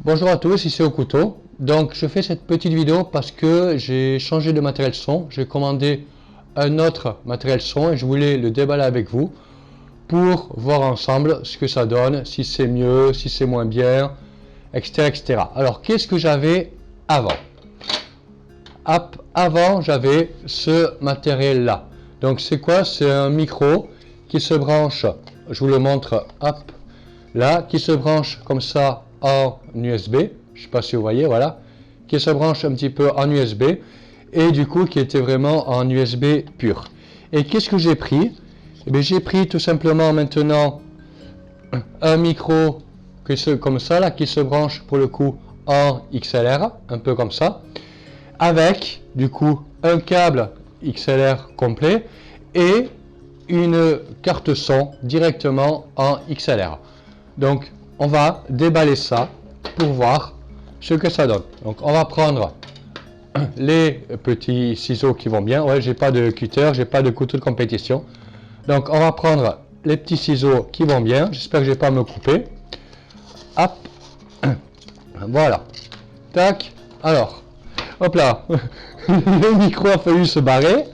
Bonjour à tous, ici au couteau. Donc je fais cette petite vidéo parce que j'ai changé de matériel son. J'ai commandé un autre matériel son et je voulais le déballer avec vous pour voir ensemble ce que ça donne, si c'est mieux, si c'est moins bien, etc. etc. Alors qu'est-ce que j'avais avant? Avant j'avais ce matériel là. Donc c'est quoi? C'est un micro qui se branche, je vous le montre, hop, là, qui se branche comme ça en USB, je sais pas si vous voyez, voilà, qui se branche un petit peu en USB et du coup qui était vraiment en USB pur. Et qu'est-ce que j'ai pris? Eh bien, j'ai pris tout simplement maintenant un micro comme ça là, qui se branche pour le coup en XLR, un peu comme ça, avec du coup un câble XLR complet et une carte son directement en XLR. Donc on va déballer ça pour voir ce que ça donne. Donc on va prendre les petits ciseaux qui vont bien. Ouais, j'ai pas de cutter, j'ai pas de couteau de compétition. Donc on va prendre les petits ciseaux qui vont bien. J'espère que je vais pas me couper. Hop. Voilà. Tac. Alors. Hop là. Le micro a failli se barrer.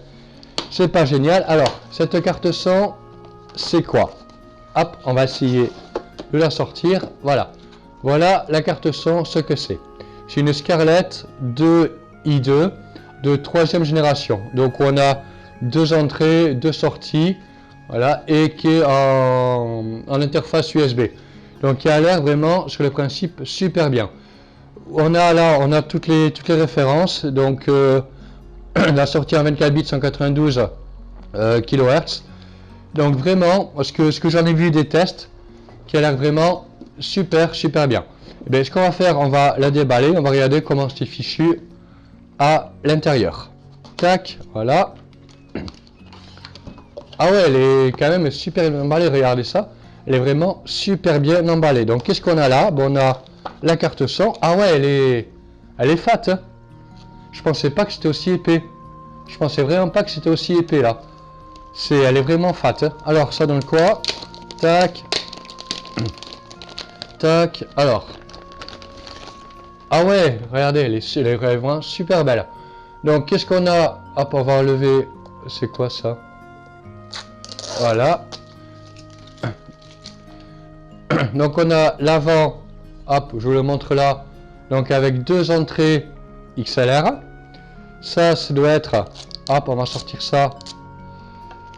C'est pas génial. Alors, cette carte son, c'est quoi? Hop, on va essayer de la sortir. Voilà. Voilà la carte son, ce que c'est. C'est une Scarlett 2i2 de 3e génération. Donc on a deux entrées, deux sorties. Voilà. Et qui est en interface USB. Donc qui a l'air vraiment sur le principe super bien. On a là, on a toutes les références. Donc la sortie en 24 bits 192 kHz. Donc vraiment, ce que j'en ai vu des tests, qui a l'air vraiment super bien. Et bien, ce qu'on va faire, on va la déballer, on va regarder comment c'est fichu à l'intérieur. Tac, voilà. Ah ouais, elle est quand même super emballée, regardez ça. Elle est vraiment super bien emballée. Donc qu'est-ce qu'on a là? Bon, on a la carte son. Ah ouais, elle est fat. Hein. Je pensais pas que c'était aussi épais. Je pensais vraiment pas que c'était aussi épais là. Elle est vraiment fat. Hein. Alors ça donne quoi? Tac. Tac. Alors. Ah ouais, regardez, elle est vraiment super belle. Donc qu'est-ce qu'on a? Hop, on va enlever. C'est quoi ça? Voilà. Donc on a l'avant. Hop, je vous le montre là. Donc avec deux entrées XLR. Ça doit être, hop, on va sortir ça.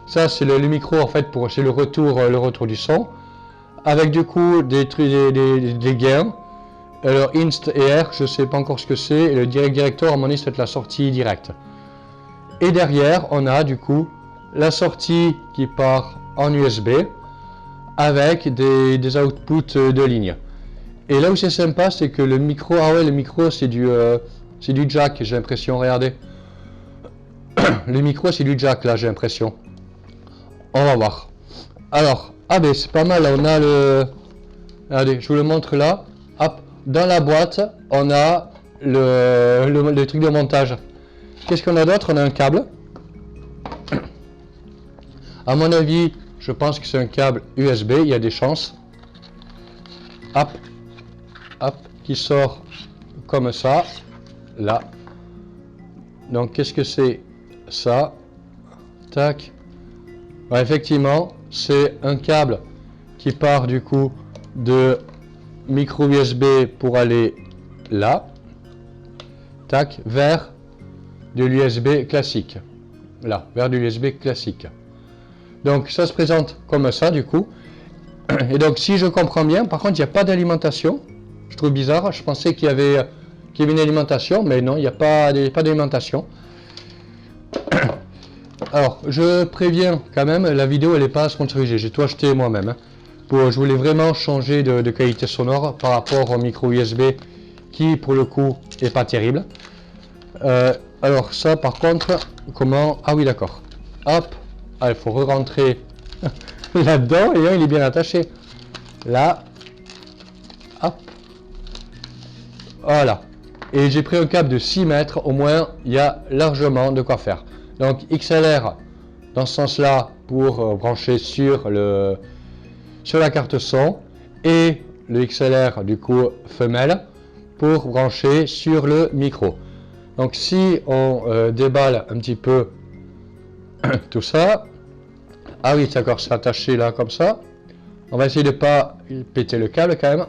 Ça, c'est le micro en fait c'est le retour du son. Avec du coup des gains. Alors Inst et R, je sais pas encore ce que c'est. Et le director, à mon avis, c'est la sortie directe. Et derrière, on a du coup la sortie qui part en USB avec des outputs de ligne. Et là où c'est sympa, c'est que le micro, ah ouais, le micro c'est du jack, j'ai l'impression, regardez. Le micro c'est du jack là, j'ai l'impression. On va voir. Alors, ah ben c'est pas mal, là, on a le... Regardez, je vous le montre là. Hop, dans la boîte, on a le truc de montage. Qu'est-ce qu'on a d'autre? On a un câble. À mon avis, je pense que c'est un câble USB, il y a des chances. Hop, hop, qui sort comme ça, là. Donc qu'est-ce que c'est ça? Tac. Ouais, effectivement, c'est un câble qui part du coup de micro USB pour aller là. Tac, vers de l'USB classique. Là, vers de l'USB classique. Donc ça se présente comme ça du coup. Et donc si je comprends bien, par contre il n'y a pas d'alimentation. Je trouve bizarre, je pensais qu'il y avait une alimentation, mais non, il n'y a pas d'alimentation. Alors, je préviens quand même, la vidéo elle n'est pas sponsorisée, j'ai tout acheté moi-même. Hein. Je voulais vraiment changer de qualité sonore par rapport au micro USB qui pour le coup est pas terrible. Alors ça par contre, comment... Ah oui d'accord. Hop, ah, il faut re-rentrer là-dedans et là il est bien attaché. Là, hop. Voilà. Et j'ai pris un câble de 6 mètres, au moins il y a largement de quoi faire. Donc XLR dans ce sens-là pour brancher sur la carte son et le XLR du coup femelle pour brancher sur le micro. Donc si on déballe un petit peu tout ça, ah oui d'accord, c'est attaché là comme ça, on va essayer de pas péter le câble quand même,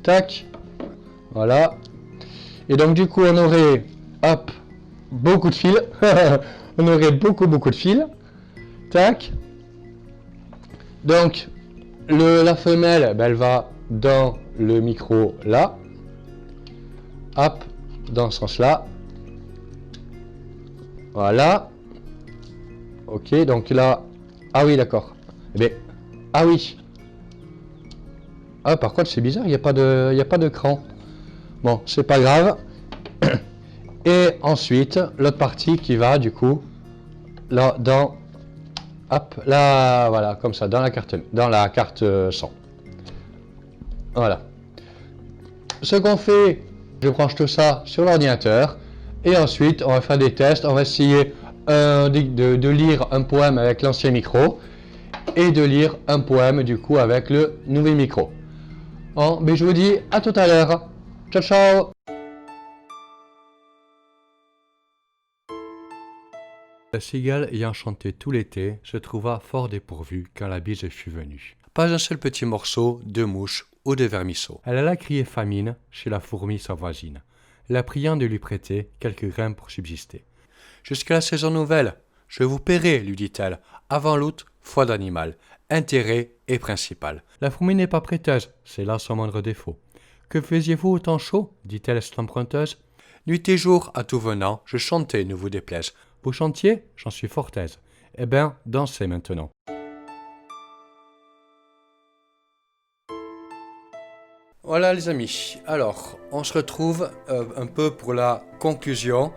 tac, voilà, et donc du coup on aurait, hop, beaucoup de fils, on aurait beaucoup de fils, tac, donc la femelle, ben, elle va dans le micro là, hop, dans ce sens là, voilà, ok, donc là, ah oui d'accord, eh bien, ah oui, ah par contre c'est bizarre, il n'y a pas de cran, bon c'est pas grave, et ensuite l'autre partie qui va du coup là dans, hop, là, voilà, comme ça, dans la carte son. Voilà. Ce qu'on fait, je branche tout ça sur l'ordinateur et ensuite on va faire des tests. On va essayer de lire un poème avec l'ancien micro et de lire un poème du coup avec le nouveau micro. Bon, mais je vous dis à tout à l'heure. Ciao, ciao. La cigale ayant chanté tout l'été se trouva fort dépourvue quand la bise fut venue. Pas un seul petit morceau de mouche ou de vermisseau. Elle alla crier famine chez la fourmi sa voisine, la priant de lui prêter quelques grains pour subsister. « Jusqu'à la saison nouvelle, je vous paierai, lui dit-elle, avant l'août, foi d'animal, intérêt et principal. La fourmi n'est pas prêteuse, c'est là son moindre défaut. Que faisiez-vous au temps chaud, dit-elle cette emprunteuse. Nuit et jour, à tout venant, je chantais, ne vous déplaise. Vous chantiez, j'en suis fort aise. Eh bien, dansez maintenant. Voilà les amis, alors on se retrouve un peu pour la conclusion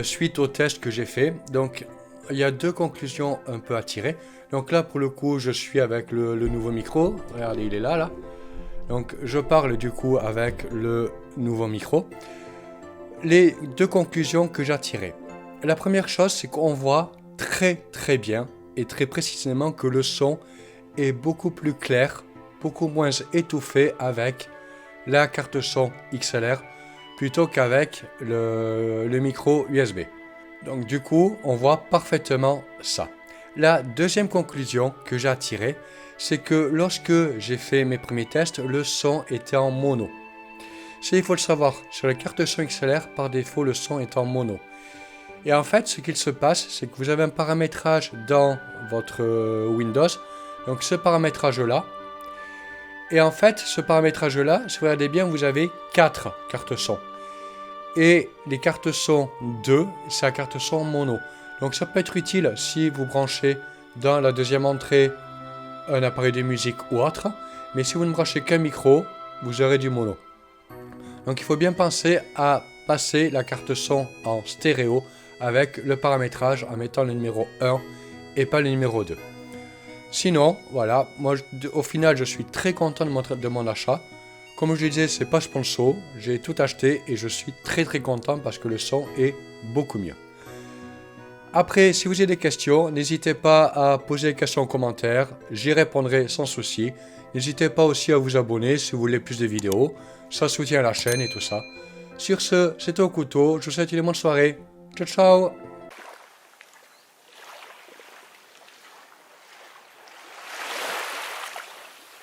suite au test que j'ai fait. Donc il y a deux conclusions un peu à tirer. Donc là pour le coup je suis avec le nouveau micro, regardez il est là. Donc je parle du coup avec le nouveau micro. Les deux conclusions que j'ai tirées. La première chose c'est qu'on voit très bien et très précisément que le son est beaucoup plus clair, beaucoup moins étouffé avec la carte son XLR plutôt qu'avec le micro USB. Donc du coup, on voit parfaitement ça. La deuxième conclusion que j'ai tirée, c'est que lorsque j'ai fait mes premiers tests, le son était en mono. Il faut le savoir, sur la carte son XLR, par défaut, le son est en mono. Et en fait, ce qu'il se passe, c'est que vous avez un paramétrage dans votre Windows, donc ce paramétrage-là. Et en fait, ce paramétrage-là, si vous regardez bien, vous avez 4 cartes son. Et les cartes son 2, c'est la carte son mono. Donc ça peut être utile si vous branchez dans la deuxième entrée un appareil de musique ou autre. Mais si vous ne branchez qu'un micro, vous aurez du mono. Donc il faut bien penser à passer la carte son en stéréo avec le paramétrage en mettant le numéro 1 et pas le numéro 2. Sinon, voilà, moi au final je suis très content de mon achat. Comme je disais, c'est pas sponsor, j'ai tout acheté et je suis très content parce que le son est beaucoup mieux. Après, si vous avez des questions, n'hésitez pas à poser des questions en commentaire, j'y répondrai sans souci. N'hésitez pas aussi à vous abonner si vous voulez plus de vidéos, ça soutient la chaîne et tout ça. Sur ce, c'était au couteau, je vous souhaite une bonne soirée. Ciao ciao.